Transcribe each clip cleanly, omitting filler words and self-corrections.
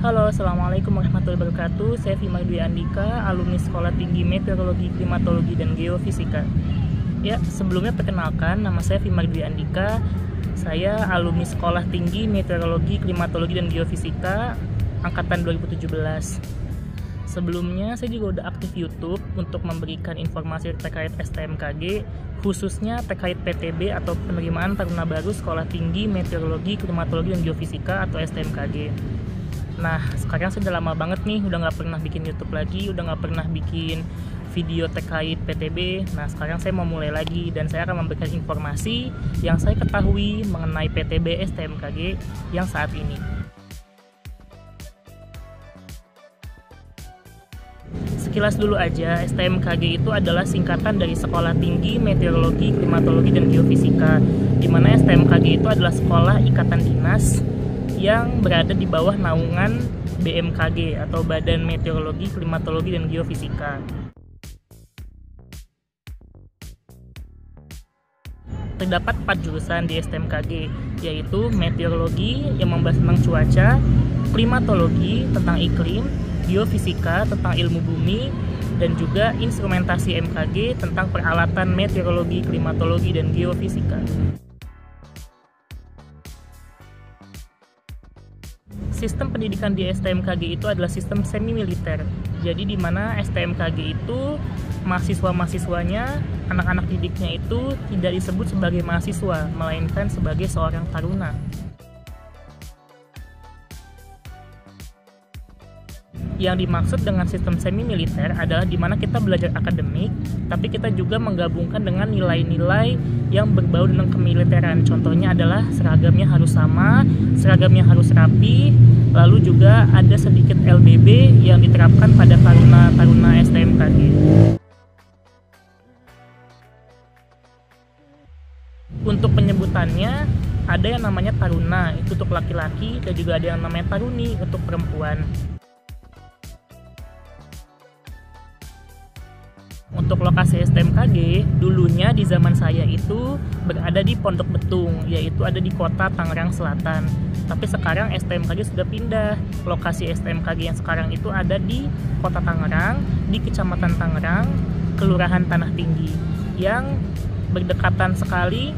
Halo, Assalamualaikum warahmatullahi wabarakatuh. Saya Vima Dwi Andika, alumni Sekolah Tinggi Meteorologi, Klimatologi, dan Geofisika. Ya, sebelumnya perkenalkan, nama saya Vima Dwi Andika. Saya alumni Sekolah Tinggi Meteorologi, Klimatologi, dan Geofisika angkatan 2017. Sebelumnya saya juga udah aktif YouTube untuk memberikan informasi terkait STMKG, khususnya terkait PTB atau penerimaan taruna baru Sekolah Tinggi Meteorologi, Klimatologi, dan Geofisika atau STMKG. Nah, sekarang saya udah lama banget nih, udah nggak pernah bikin YouTube lagi, udah nggak pernah bikin video terkait PTB. Nah, sekarang saya mau mulai lagi dan saya akan memberikan informasi yang saya ketahui mengenai PTB STMKG yang saat ini. Sekilas dulu aja, STMKG itu adalah singkatan dari Sekolah Tinggi Meteorologi, Klimatologi, dan Geofisika, di mana STMKG itu adalah sekolah ikatan dinas yang berada di bawah naungan BMKG atau Badan Meteorologi, Klimatologi, dan Geofisika. Terdapat 4 jurusan di STMKG, yaitu meteorologi yang membahas tentang cuaca, klimatologi tentang iklim, geofisika tentang ilmu bumi, dan juga instrumentasi MKG tentang peralatan meteorologi, klimatologi, dan geofisika. Sistem pendidikan di STMKG itu adalah sistem semi militer. Jadi di mana STMKG itu mahasiswa-mahasiswanya, anak-anak didiknya itu tidak disebut sebagai mahasiswa, melainkan sebagai seorang taruna. Yang dimaksud dengan sistem semi militer adalah di mana kita belajar akademik, tapi kita juga menggabungkan dengan nilai-nilai yang berbau dengan kemiliteran. Contohnya adalah seragamnya harus sama, seragamnya harus rapi, lalu juga ada sedikit LBB yang diterapkan pada taruna-taruna STMKG. Untuk penyebutannya, ada yang namanya taruna, itu untuk laki-laki, dan juga ada yang namanya taruni untuk perempuan. Untuk lokasi STMKG, dulunya di zaman saya itu berada di Pondok Betung, yaitu ada di kota Tangerang Selatan. Tapi sekarang STMKG sudah pindah. Lokasi STMKG yang sekarang itu ada di kota Tangerang, di Kecamatan Tangerang, Kelurahan Tanah Tinggi, yang berdekatan sekali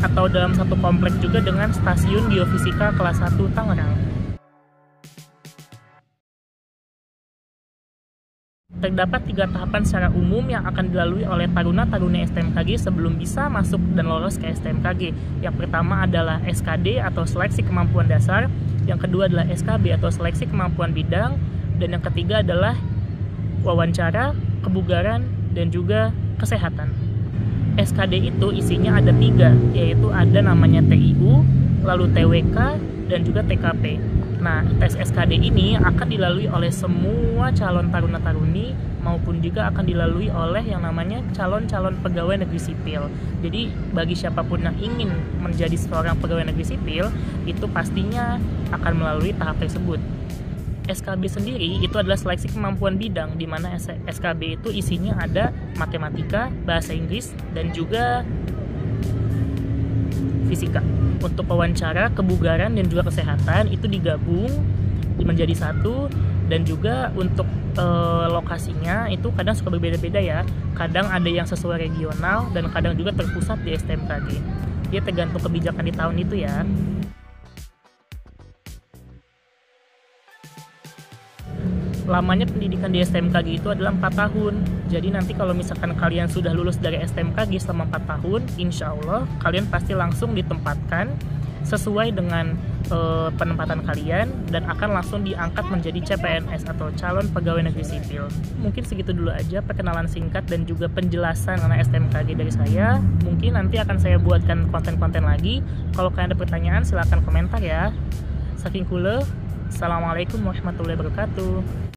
atau dalam satu komplek juga dengan Stasiun Geofisika kelas 1 Tangerang. Terdapat 3 tahapan secara umum yang akan dilalui oleh taruna-taruni STMKG sebelum bisa masuk dan lolos ke STMKG. Yang pertama adalah SKD atau Seleksi Kemampuan Dasar, yang kedua adalah SKB atau Seleksi Kemampuan Bidang, dan yang ketiga adalah wawancara, kebugaran, dan juga kesehatan. SKD itu isinya ada 3, yaitu ada namanya TIU, lalu TWK, dan juga TKP. Nah, tes SKD ini akan dilalui oleh semua calon taruna-taruni maupun juga akan dilalui oleh yang namanya calon-calon pegawai negeri sipil. Jadi, bagi siapapun yang ingin menjadi seorang pegawai negeri sipil, itu pastinya akan melalui tahap tersebut. SKB sendiri itu adalah seleksi kemampuan bidang, di mana SKB itu isinya ada matematika, bahasa Inggris, dan juga fisika. Untuk wawancara, kebugaran, dan juga kesehatan itu digabung menjadi satu, dan juga untuk lokasinya itu kadang suka berbeda-beda ya. Kadang ada yang sesuai regional dan kadang juga terpusat di STMKG. Dia tergantung kebijakan di tahun itu ya. Lamanya pendidikan di STMKG itu adalah 4 tahun. Jadi nanti kalau misalkan kalian sudah lulus dari STMKG selama 4 tahun, insya Allah kalian pasti langsung ditempatkan sesuai dengan penempatan kalian dan akan langsung diangkat menjadi CPNS atau calon pegawai negeri sipil. Mungkin segitu dulu aja perkenalan singkat dan juga penjelasan mengenai STMKG dari saya. Mungkin nanti akan saya buatkan konten-konten lagi. Kalau kalian ada pertanyaan silahkan komentar ya. Saking kula. Assalamualaikum warahmatullahi wabarakatuh.